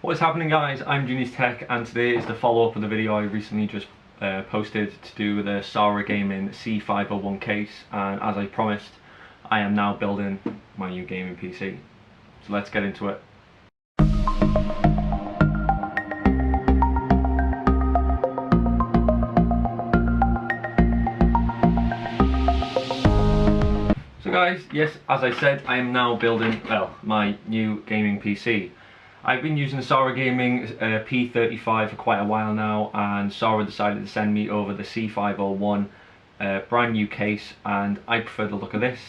What's happening, guys? I'm Genius Tech, and today is the follow-up of the video I recently just posted to do the SARA Gaming C501 case, and as I promised, I am now building my new gaming PC. So let's get into it. So guys, yes, as I said, I am now building, well, my new gaming PC. I've been using the SARA Gaming P35 for quite a while now, and SARA decided to send me over the C501 brand new case, and I prefer the look of this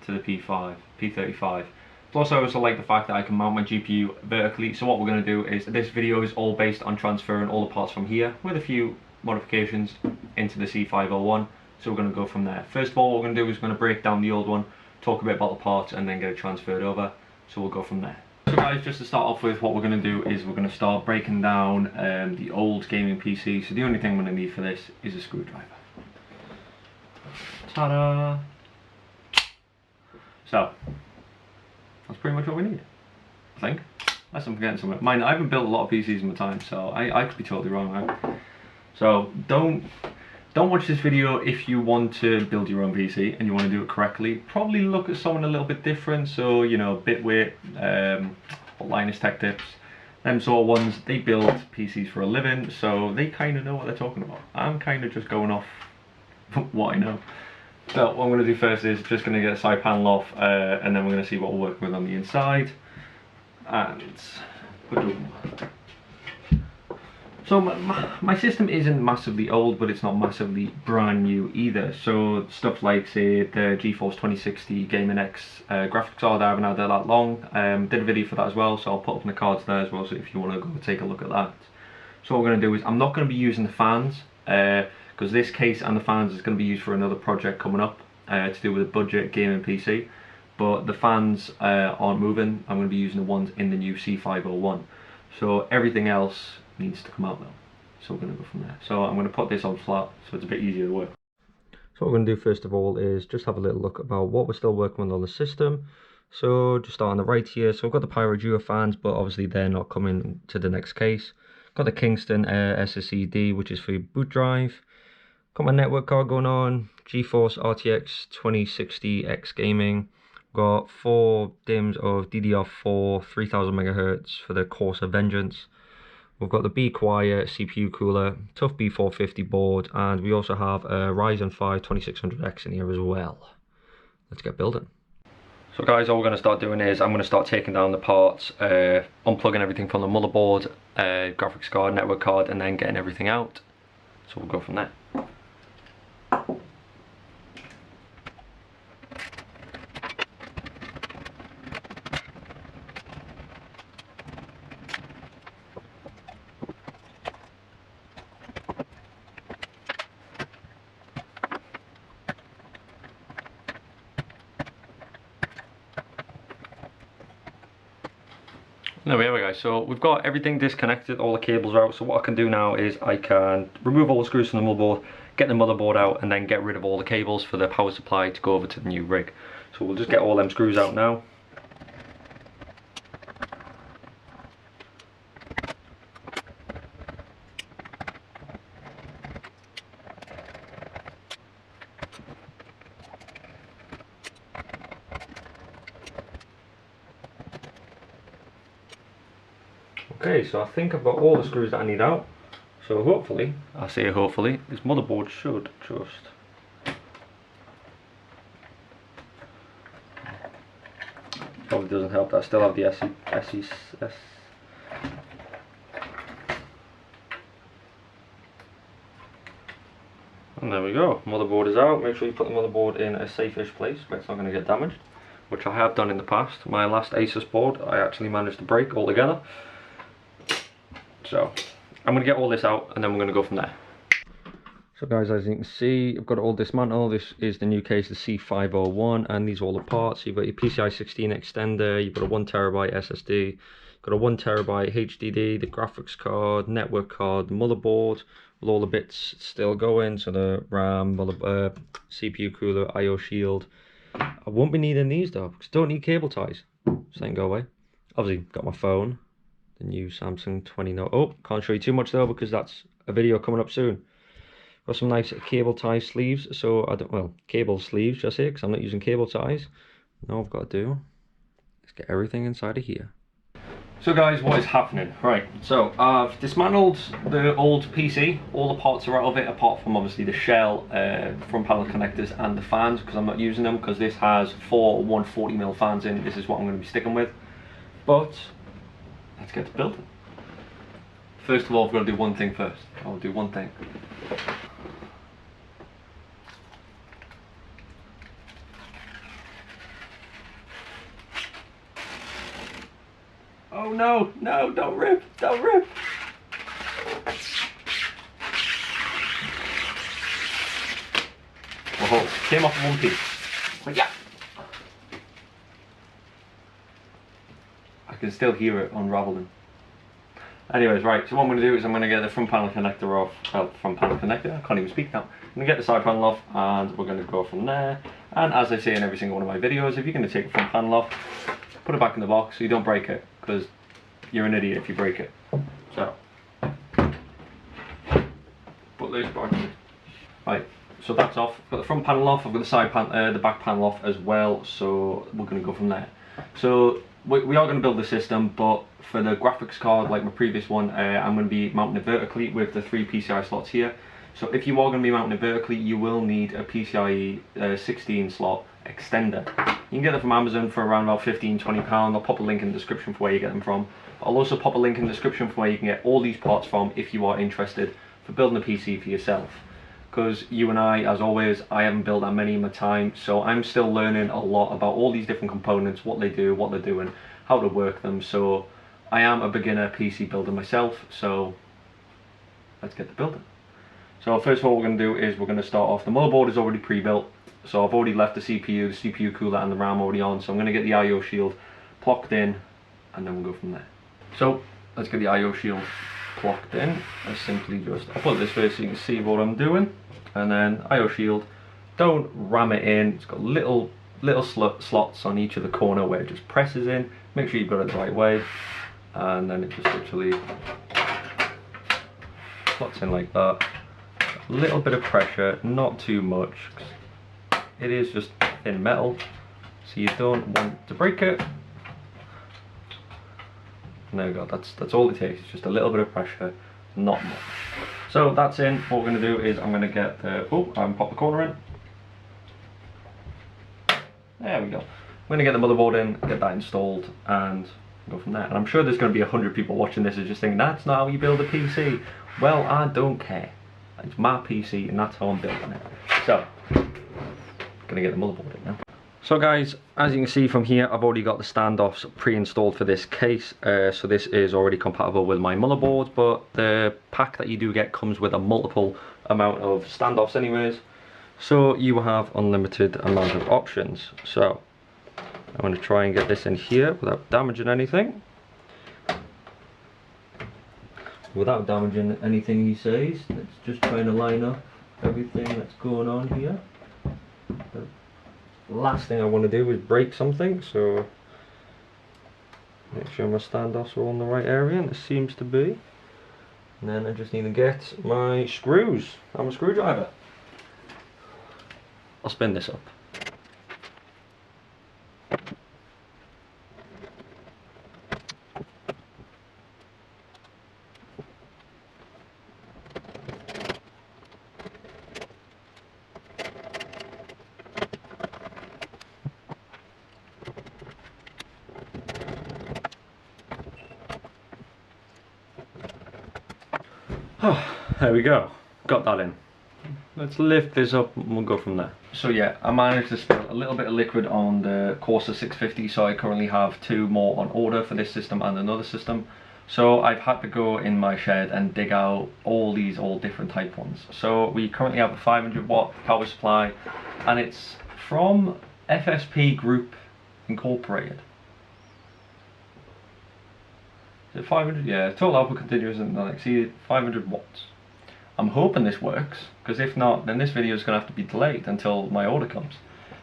to the P35. Plus I also like the fact that I can mount my GPU vertically. So what we're going to do is, this video is all based on transferring all the parts from here with a few modifications into the C501. So we're going to go from there. First of all, what we're going to do is we're going to break down the old one, talk a bit about the parts, and then get it transferred over. So we'll go from there. So guys, just to start off with, what we're going to do is we're going to start breaking down the old gaming PC. So the only thing we're going to need for this is a screwdriver. Ta-da! So, that's pretty much what we need, I think. Unless I'm forgetting something. I haven't built a lot of PCs in my time, so I could be totally wrong, right? So don't watch this video if you want to build your own PC and you want to do it correctly. Probably look at someone a little bit different, so you know, Bitwit, Linus Tech Tips, them sort of ones. They build PCs for a living, so they kind of know what they're talking about. I'm kind of just going off what I know. So what I'm going to do first is just going to get a side panel off, and then we're going to see what we're working with on the inside. And so my system isn't massively old, but it's not massively brand new either. So stuff like, say, the GeForce 2060 Gaming X graphics card, I haven't had that long. Did a video for that as well, so I'll put up in the cards there as well, so if you want to go take a look at that. So what we're going to do is, I'm not going to be using the fans, because this case and the fans is going to be used for another project coming up to do with a budget gaming PC. But the fans aren't moving. I'm going to be using the ones in the new C501. So everything else needs to come out though, so we're going to go from there. So I'm going to put this on flat so it's a bit easier to work. So what we're going to do first of all is just have a little look about what we're still working with on the system. So just start on the right here. So I've got the Pyro Duo fans, but obviously they're not coming to the next case. Got the Kingston SSD, which is for your boot drive. Got my network card going on, GeForce RTX 2060 X Gaming. Got 4 DIMMs of DDR4 3000 MHz for the Corsair Vengeance. We've got the Be Quiet CPU cooler, Tough B450 board, and we also have a Ryzen 5 2600X in here as well. Let's get building. So guys, all we're going to start doing is I'm going to start taking down the parts, unplugging everything from the motherboard, graphics card, network card, and then getting everything out. So we'll go from there. There we are, guys. So we've got everything disconnected, all the cables are out. So what I can do now is I can remove all the screws from the motherboard, get the motherboard out, and then get rid of all the cables for the power supply to go over to the new rig. So we'll just get all them screws out now. Okay, so I think I've got all the screws that I need out. So hopefully, I say hopefully, this motherboard should just... Probably doesn't help that I still have the SES. And there we go, motherboard is out. Make sure you put the motherboard in a safe-ish place where it's not going to get damaged, which I have done in the past. My last Asus board I actually managed to break altogether. So I'm going to get all this out and then we're going to go from there. So guys, as you can see, I've got it all dismantled. This is the new case, the C501, and these are all the parts. You've got your PCIe 16 extender, you've got a 1TB SSD, got a 1TB HDD, the graphics card, network card, the motherboard, with all the bits still going. So the RAM, CPU cooler, IO shield. I won't be needing these though, because I don't need cable ties. So they can go away. Obviously got my phone, the new Samsung 20 Note. Oh, can't show you too much though because that's a video coming up soon. Got some nice cable tie sleeves, so I don't, well, cable sleeves just here because I'm not using cable ties. Now I've got to do is get everything inside of here. So guys, what is happening? Right, so I've dismantled the old PC. All the parts are out of it apart from obviously the shell, front panel connectors and the fans, because I'm not using them because this has 4 140mm fans in. This is what I'm going to be sticking with. But let's get to building. First of all, I've got to do one thing first. I'll do one thing. Oh no, no, don't rip, don't rip. Oh, came off in one piece. But yeah. I can still hear it unraveling. Anyways, right, so what I'm going to do is I'm going to get the front panel connector off. Well, front panel connector, I can't even speak now. I'm going to get the side panel off and we're going to go from there. And as I say in every single one of my videos, if you're going to take the front panel off, put it back in the box so you don't break it, because you're an idiot if you break it. So, put this back in. Right, so that's off. I've got the front panel off, I've got the side panel, the back panel off as well, so we're going to go from there. So, we are going to build the system, but for the graphics card, like my previous one, I'm going to be mounting it vertically with the 3 PCI slots here. So if you are going to be mounting it vertically, you will need a PCIe 16 slot extender. You can get them from Amazon for around about £15–20. I'll pop a link in the description for where you get them from. I'll also pop a link in the description for where you can get all these parts from if you are interested for building a PC for yourself. Because you and I, as always, I haven't built that many in my time, so I'm still learning a lot about all these different components, what they do, what they're doing, how to work them. So I am a beginner PC builder myself, so let's get to building. So first of all, what we're going to do is we're going to start off. The motherboard is already pre-built, so I've already left the CPU cooler and the RAM already on, so I'm going to get the IO shield plocked in and then we'll go from there. So let's get the IO shield plocked in. I simply just, I'll put this way so you can see what I'm doing. And then IO shield, don't ram it in. It's got little slots on each of the corner where it just presses in. Make sure you've got it the right way, and then it just literally slots in like that. A little bit of pressure, not too much. It is just thin metal, so you don't want to break it. And there we go. That's all it takes. It's just a little bit of pressure, not much. So that's in. What we're going to do is I'm going to get the, pop the corner in. There we go. I'm going to get the motherboard in, get that installed, and go from there. And I'm sure there's going to be 100 people watching this and just thinking, that's not how you build a PC. Well, I don't care. It's my PC and that's how I'm building it. So, I'm going to get the motherboard in now. So guys, as you can see from here, I've already got the standoffs pre-installed for this case. So this is already compatible with my motherboard, but the pack that you do get comes with a multiple amount of standoffs anyways. So you have unlimited amount of options. So I'm going to try and get this in here without damaging anything. Without damaging anything, he says. Let's just try to line up everything that's going on here. The last thing I want to do is break something, so make sure my standoffs are all in the right area, and it seems to be. And then I just need to get my screws and my screwdriver. I'll spin this up. Oh, there we go. Got that in. Let's lift this up and we'll go from there. So yeah, I managed to spill a little bit of liquid on the Corsair 650, so I currently have 2 more on order for this system and another system. So I've had to go in my shed and dig out all different type ones. So we currently have a 500 watt power supply, and it's from FSP Group Incorporated. Is it 500? Yeah, total output continuous and exceeded 500 watts. I'm hoping this works, because if not, then this video is going to have to be delayed until my order comes.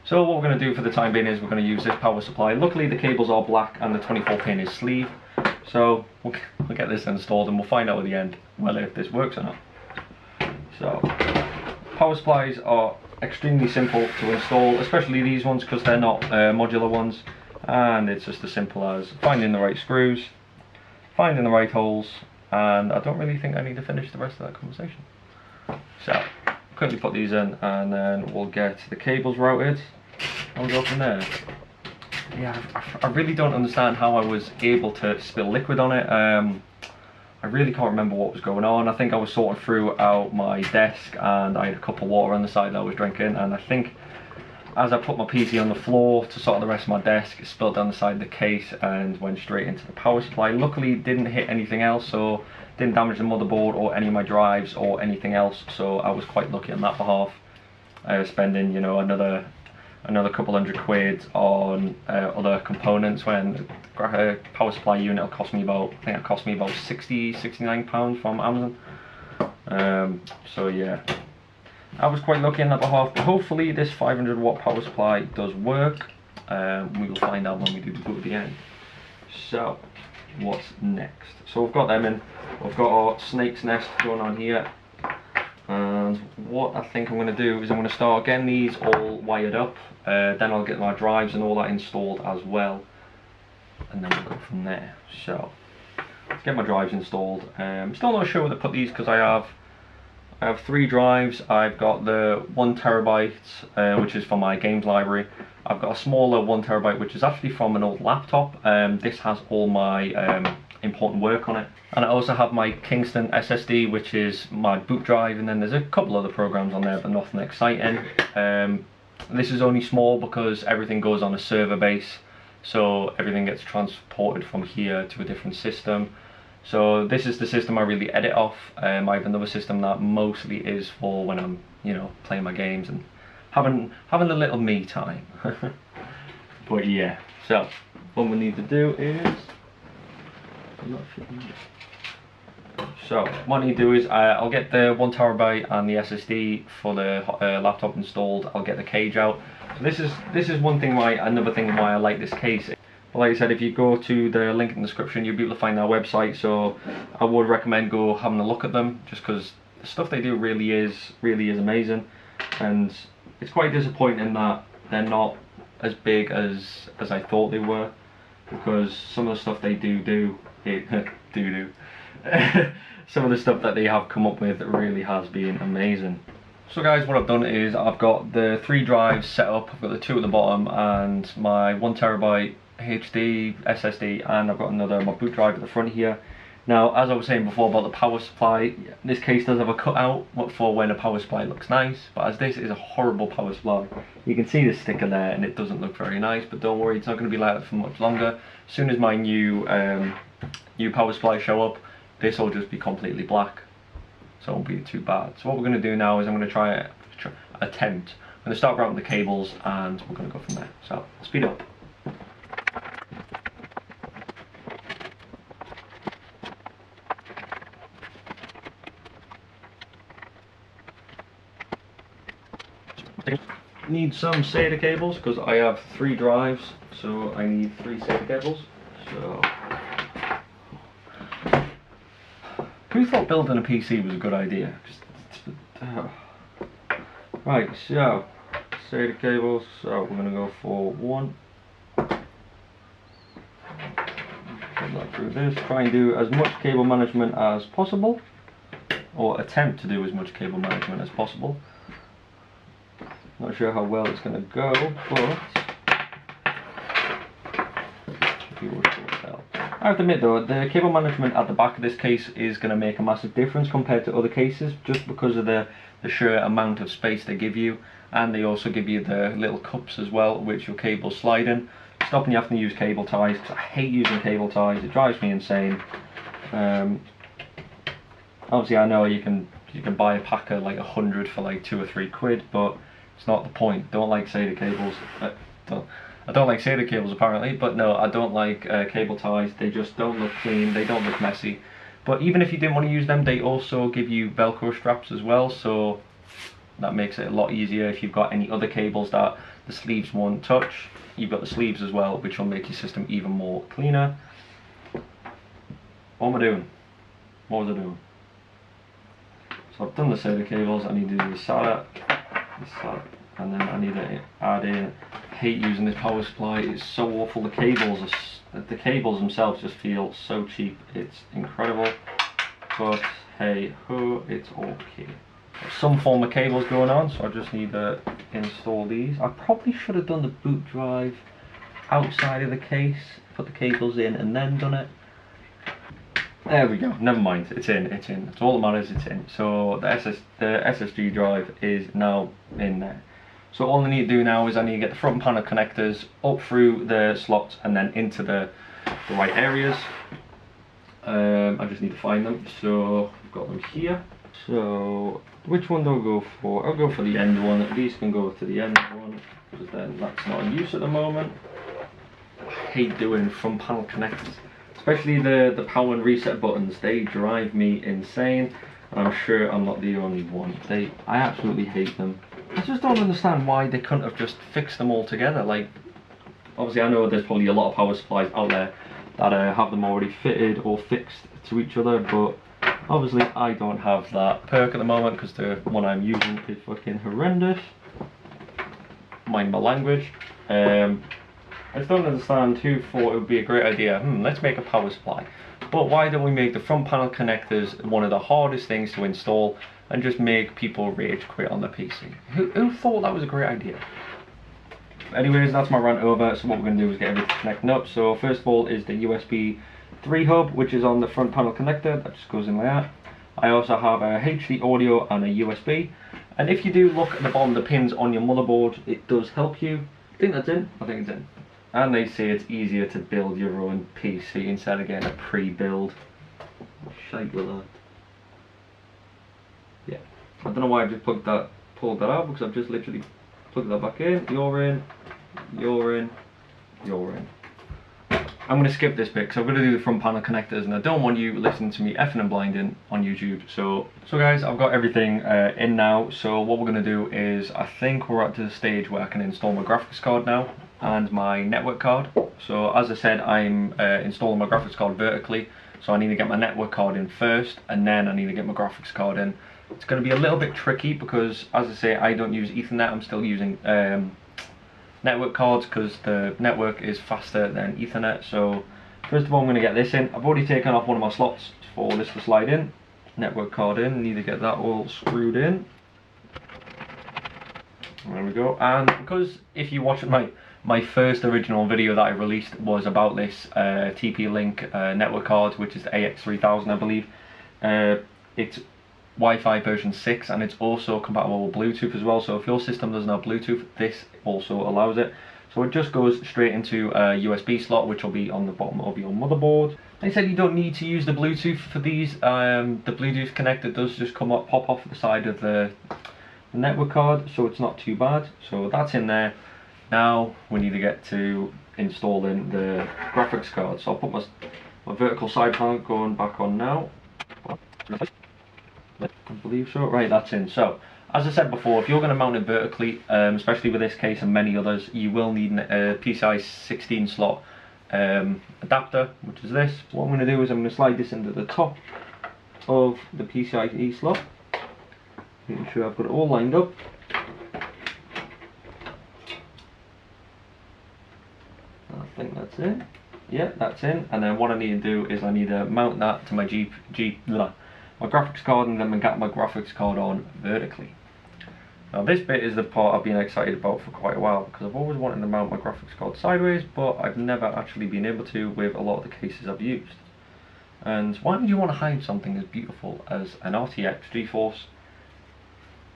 So what we're going to do for the time being is we're going to use this power supply. Luckily the cables are black and the 24 pin is sleeve, So we'll get this installed and we'll find out at the end whether if this works or not. So power supplies are extremely simple to install, especially these ones because they're not modular ones, and it's just as simple as finding the right screws, finding the right holes, and I don't really think I need to finish the rest of that conversation. So quickly put these in and then we'll get the cables routed and we'll go from there. Yeah, I really don't understand how I was able to spill liquid on it. I really can't remember what was going on. I think I was sorting through out my desk and I had a cup of water on the side that I was drinking, and I think as I put my PC on the floor to sort of the rest of my desk, it spilled down the side of the case and went straight into the power supply. Luckily it didn't hit anything else, so didn't damage the motherboard or any of my drives or anything else, so I was quite lucky on that behalf. Spending, you know, another couple £100 on other components when a power supply unit will cost me about, I think it cost me about £69 from Amazon. So yeah, I was quite lucky on that behalf, but hopefully this 500 watt power supply does work. We will find out when we do the boot at the end. So what's next? So we've got them in, we've got our snake's nest going on here. And what I think I'm going to do is I'm going to start getting these all wired up, then I'll get my drives and all that installed as well, and then we'll go from there. So let's get my drives installed. Still not sure where to put these because I have 3 drives. I've got the 1 terabyte, which is for my games library. I've got a smaller 1 terabyte which is actually from an old laptop. This has all my important work on it. And I also have my Kingston SSD, which is my boot drive, and then there's a couple other programs on there but nothing exciting. This is only small because everything goes on a server base, so everything gets transported from here to a different system. So this is the system I really edit off. I have another system that mostly is for when I'm, you know, playing my games and having a little me time. But yeah, so what we need to do is, so what I need to do is I'll get the 1 terabyte and the SSD for the laptop installed. I'll get the cage out. So this is one thing another thing why I like this case. But like I said, if you go to the link in the description, you'll be able to find their website. So I would recommend go having a look at them, just because the stuff they do really is amazing. And it's quite disappointing that they're not as big as I thought they were, because some of the stuff they do some of the stuff that they have come up with really has been amazing. So guys, what I've done is I've got the 3 drives set up. I've got the 2 at the bottom and my 1 terabyte HD SSD, and I've got my boot drive at the front here. Now, as I was saying before about the power supply, this case does have a cutout for when a power supply looks nice, but as this is a horrible power supply, you can see the sticker there and it doesn't look very nice, but don't worry, it's not going to be like that for much longer. As soon as my new power supply show up, this will just be completely black, so it won't be too bad. So what we're going to do now is I'm going to attempt. I'm going to start routing the cables and we're going to go from there. So speed up. Need some SATA cables because I have 3 drives, so I need 3 SATA cables. So who thought building a PC was a good idea? Right, so SATA cables. So we're gonna go for 1. Put that through this. Try and do as much cable management as possible, or attempt to do as much cable management as possible. Not sure how well it's going to go, but I have to admit though, the cable management at the back of this case is going to make a massive difference compared to other cases, just because of the sheer amount of space they give you, and they also give you the little cups as well, which your cables slide in, stopping you having to use cable ties, because I hate using cable ties, it drives me insane. Obviously I know you can buy a pack of like 100 for like £2 or £3, but it's not the point. Don't like SATA cables. I don't like SATA cables apparently, but no, I don't like cable ties. They just don't look clean, they don't look messy. But even if you didn't want to use them, they also give you Velcro straps as well, so that makes it a lot easier. If you've got any other cables that the sleeves won't touch, you've got the sleeves as well, which will make your system even more cleaner. What am I doing? What was I doing? So I've done the SATA cables. I need to do the SARA, and then I need to add in. I hate using this power supply. It's so awful. The cables themselves just feel so cheap. It's incredible. But hey ho, it's okay. Some form of cables going on, so I just need to install these. I probably should have done the boot drive outside of the case, put the cables in and then done it. There we go, never mind, it's in. It's all that matters, it's in. So the SSD drive is now in there. So all I need to do now is I need to get the front panel connectors up through the slots and then into the right areas. I just need to find them, so I've got them here. So which one do I go for? I'll go for the end one. These can go to the end one, because then that's not in use at the moment. I hate doing front panel connectors, especially the power and reset buttons. They drive me insane, and I'm sure I'm not the only one. I absolutely hate them. I just don't understand why they couldn't have just fixed them all together. Like, obviously I know there's probably a lot of power supplies out there that have them already fitted or fixed to each other, but obviously I don't have that perk at the moment because the one I'm using is fucking horrendous. Mind my language. I just don't understand who thought it would be a great idea. Let's make a power supply. But why don't we make the front panel connectors one of the hardest things to install and just make people rage quit on the PC? Who thought that was a great idea? Anyways, that's my rant over. So what we're going to do is get everything connected up. So first of all is the USB 3 hub, which is on the front panel connector. That just goes in like that. I also have a HD audio and a USB. And if you do look at the bottom of the pins on your motherboard, it does help you. I think that's in. I think it's in. And they say it's easier to build your own PC instead of getting a pre-build. Shite with that. Yeah. I don't know why I just pulled that out, because I've just literally plugged that back in. You're in. You're in. You're in. I'm going to skip this bit because I'm going to do the front panel connectors, and I don't want you listening to me effing and blinding on YouTube. So guys, I've got everything in now. So what we're going to do is, I think we're at the stage where I can install my graphics card now and my network card. So as I said, I'm installing my graphics card vertically. So I need to get my network card in first, and then I need to get my graphics card in. It's going to be a little bit tricky because, as I say, I don't use Ethernet. I'm still using network cards because the network is faster than Ethernet. So first of all, I'm going to get this in. I've already taken off one of my slots for this to slide in. Network card in, need to get that all screwed in. There we go. And because if you watch my first original video that I released was about this TP-Link network card, which is the AX3000 I believe. It's Wi-Fi version 6, and it's also compatible with Bluetooth as well. So if your system doesn't have Bluetooth, this also allows it. So it just goes straight into a USB slot, which will be on the bottom of your motherboard. They said you don't need to use the Bluetooth for these. The Bluetooth connector does just pop off the side of the network card, so it's not too bad. So that's in there. Now we need to get to installing the graphics card. So I'll put my vertical side panel going back on now. I believe so. Right, that's in. So as I said before, if you're going to mount it vertically, especially with this case and many others, you will need a PCIe 16 slot adapter, which is this. What I'm going to do is I'm going to slide this into the top of the PCIe slot, making sure I've got it all lined up. I think that's in. Yeah, that's in. And then what I need to do is I need to mount that to my my graphics card, and then get my graphics card on vertically. Now this bit is the part I've been excited about for quite a while, because I've always wanted to mount my graphics card sideways, but I've never actually been able to with a lot of the cases I've used. And why would you want to hide something as beautiful as an RTX GeForce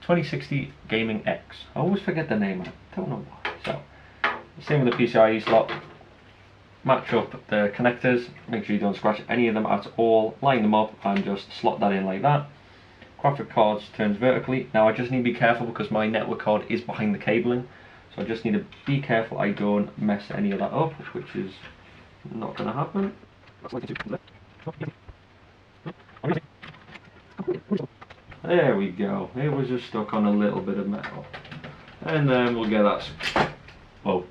2060 Gaming X? I always forget the name, I don't know why. So, same with the PCIe slot. Match up the connectors, make sure you don't scratch any of them at all, line them up and just slot that in like that. Graphic cards turns vertically. Now I just need to be careful because my network card is behind the cabling, so I just need to be careful I don't mess any of that up, which is not going to happen. There we go, it was just stuck on a little bit of metal. And then we'll get that. Whoa,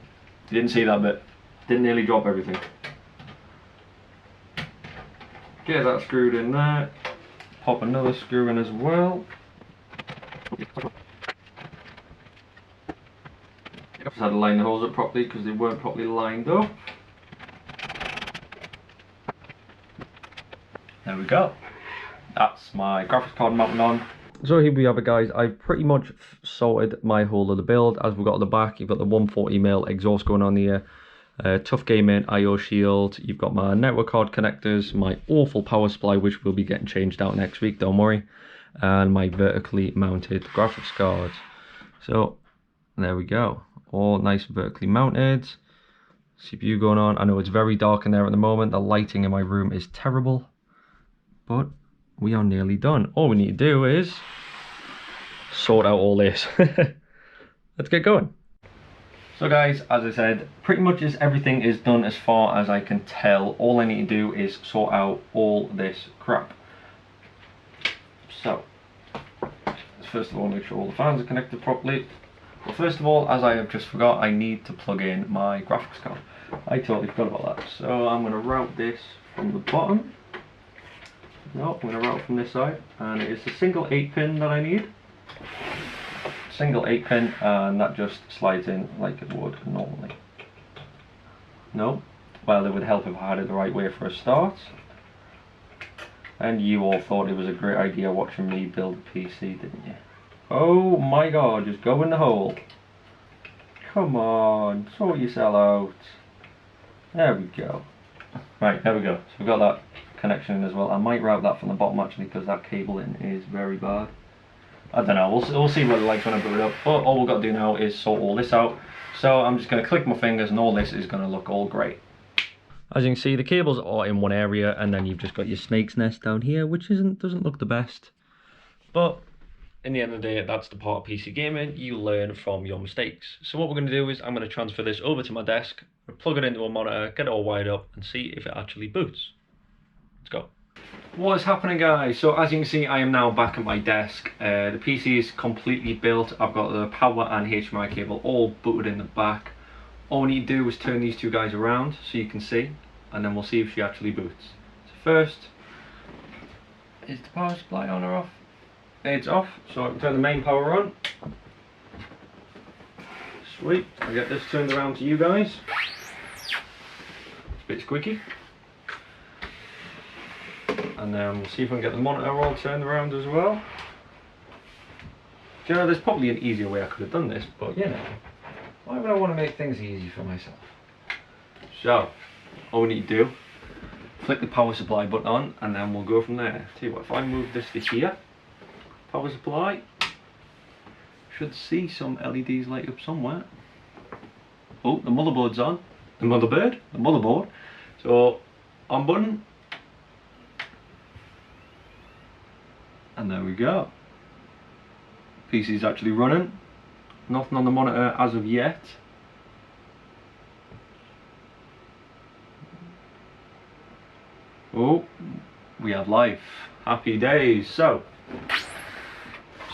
didn't see that bit. Didn't nearly drop everything. Get that screwed in there. Pop another screw in as well. Just had to line the holes up properly because they weren't properly lined up. There we go. That's my graphics card mounted on. So here we have it, guys. I've pretty much sorted my whole of the build. As we've got at the back, you've got the 140mm exhaust going on here. Tough Gaming IO shield. You've got my network card connectors, my awful power supply, which will be getting changed out next week, don't worry. And my vertically mounted graphics cards. So there we go. All nice vertically mounted. CPU going on. I know it's very dark in there at the moment. The lighting in my room is terrible. But we are nearly done. All we need to do is sort out all this. Let's get going. So guys, as I said, pretty much everything is done as far as I can tell. All I need to do is sort out all this crap. So, first of all, make sure all the fans are connected properly. Well, first of all, as I have just forgot, I need to plug in my graphics card. I totally forgot about that. So I'm going to route this from the bottom. No, I'm going to route from this side, and it is a single 8-pin that I need. Single 8-pin, and that just slides in like it would normally. No? Well, it would help if I had it the right way for a start. And you all thought it was a great idea watching me build a PC, didn't you? Oh my god, just go in the hole. Come on, sort yourself out. There we go. Right, there we go. So we've got that connection in as well. I might route that from the bottom actually, because that cabling is very bad. I don't know, we'll see what it likes when I boot it up. But all we've got to do now is sort all this out. So I'm just going to click my fingers and all this is going to look all great. As you can see, the cables are in one area, and then you've just got your snake's nest down here, which doesn't look the best. But in the end of the day, that's the part of PC gaming. You learn from your mistakes. So what we're going to do is I'm going to transfer this over to my desk, plug it into a monitor, get it all wired up, and see if it actually boots. Let's go. What is happening, guys? So as you can see, I am now back at my desk. The PC is completely built. I've got the power and HDMI cable all booted in the back. All we need to do is turn these two guys around so you can see, and then we'll see if she actually boots. So first, is the power supply on or off? It's off, so I can turn the main power on. Sweet, I'll get this turned around to you guys. It's a bit squeaky. And then we'll see if we can get the monitor all turned around as well. Do you know, there's probably an easier way I could have done this, but you know, why would I want to make things easy for myself? So, all we need to do, flick the power supply button on, and then we'll go from there. Tell you what, if I move this to here, power supply, should see some LEDs light up somewhere. Oh, the motherboard's on. The motherboard. So, on button. And there we go. PC's actually running. Nothing on the monitor as of yet. Oh, we have life. Happy days. So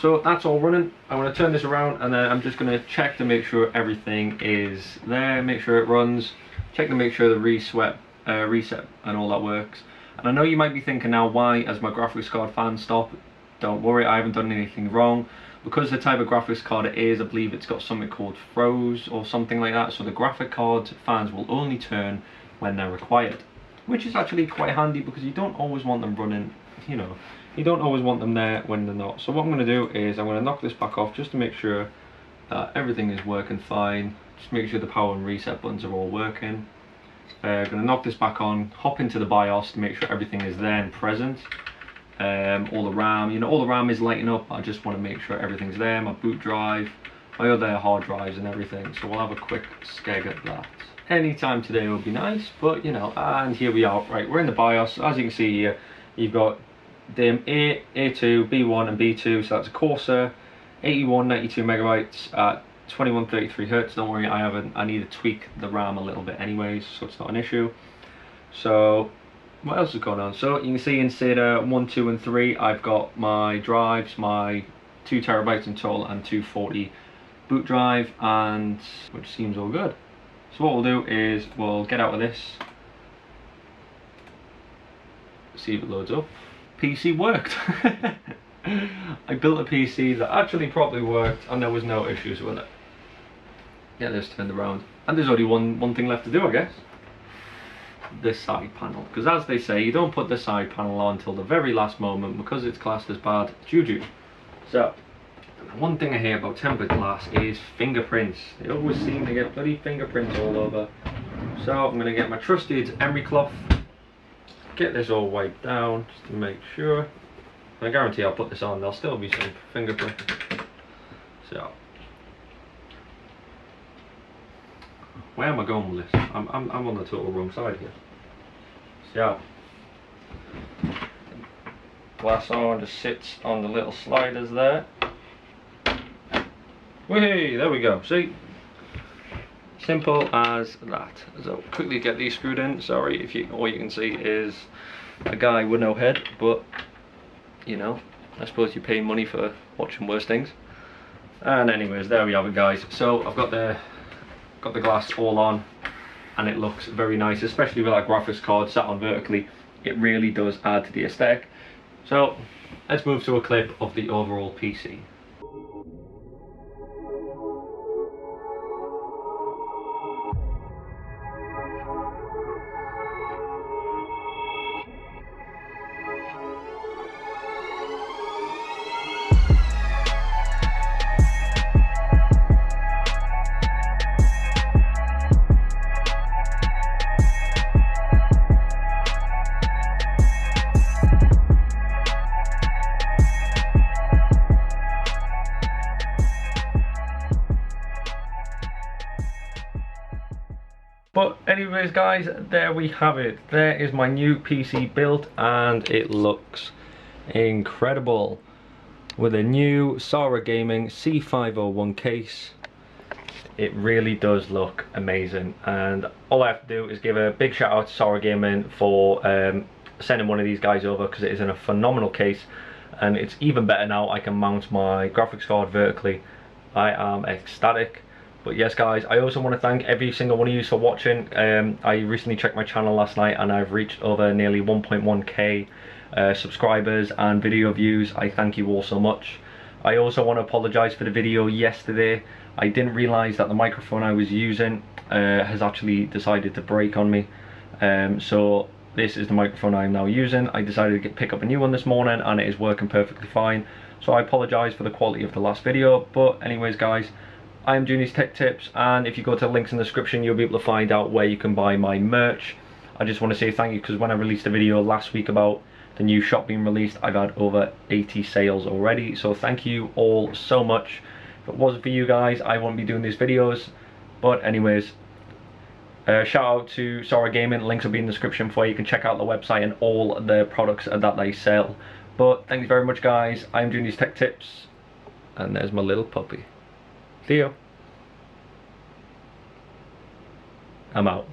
that's all running. I'm going to turn this around, and then I'm just going to check to make sure everything is there, make sure it runs, check to make sure the reset and all that works. And I know you might be thinking now, why has my graphics card fan stopped? Don't worry, I haven't done anything wrong. Because the type of graphics card it is, I believe it's got something called froze or something like that, so the graphic card fans will only turn when they're required, which is actually quite handy because you don't always want them running, you know, you don't always want them there when they're not. So what I'm going to do is I'm going to knock this back off just to make sure that everything is working fine, just make sure the power and reset buttons are all working. I'm going to knock this back on, hop into the BIOS to make sure everything is there and present. All the RAM, you know, all the RAM is lighting up. I just want to make sure everything's there, my boot drive, my other hard drives and everything. So we'll have a quick skeg at that. Anytime today would be nice, but you know, and here we are. Right, we're in the BIOS. As you can see here, you've got DIMM A, A2, B1 and B2, so that's a Corsair, 8192 megabytes at 2133 hertz. Don't worry, I need to tweak the RAM a little bit anyways, so it's not an issue. So what else is going on? So you can see in SARA 1, 2 and 3 I've got my drives, my 2 terabytes in total and 240 boot drive, and which seems all good. So what we'll do is we'll get out of this, see if it loads up. PC worked. I built a PC that actually properly worked and there was no issues with it. Get this turned around. And there's only one thing left to do, I guess. This side panel. Because as they say, you don't put the side panel on until the very last moment because it's classed as bad juju. So, one thing I hear about tempered glass is fingerprints. They always seem to get bloody fingerprints all over. So I'm going to get my trusted emery cloth, get this all wiped down just to make sure. I guarantee I'll put this on, there'll still be some fingerprint. So, where am I going with this? I'm on the total wrong side here. So, glass on just sits on the little sliders there. Hey, there we go. See? Simple as that. So quickly get these screwed in. Sorry if all you can see is a guy with no head, but you know, I suppose you pay money for watching worse things. And anyways, there we have it, guys. So I've got the glass all on, and it looks very nice, especially with that graphics card sat on vertically. It really does add to the aesthetic. So let's move to a clip of the overall PC. But anyways, guys, there we have it. There is my new PC built, and it looks incredible with a new SARA Gaming C501 case. It really does look amazing, and all I have to do is give a big shout out to SARA Gaming for sending one of these guys over, because it is in a phenomenal case, and it's even better now. I can mount my graphics card vertically. I am ecstatic. But yes, guys, I also want to thank every single one of you for watching. I recently checked my channel last night and I've reached over nearly 1.1k subscribers and video views. I thank you all so much. I also want to apologise for the video yesterday. I didn't realise that the microphone I was using has actually decided to break on me. So this is the microphone I'm now using. I decided to pick up a new one this morning and it is working perfectly fine. So I apologise for the quality of the last video. But anyways, guys, I am doing these tech tips, and if you go to the links in the description, you'll be able to find out where you can buy my merch. I just want to say thank you, because when I released a video last week about the new shop being released, I've had over 80 sales already, so thank you all so much. If it wasn't for you guys, I wouldn't be doing these videos. But anyways, shout out to SARA Gaming, links will be in the description for you. You can check out the website and all the products that they sell. But thanks very much, guys. I'm doing these tech tips, and there's my little puppy. See you. I'm out.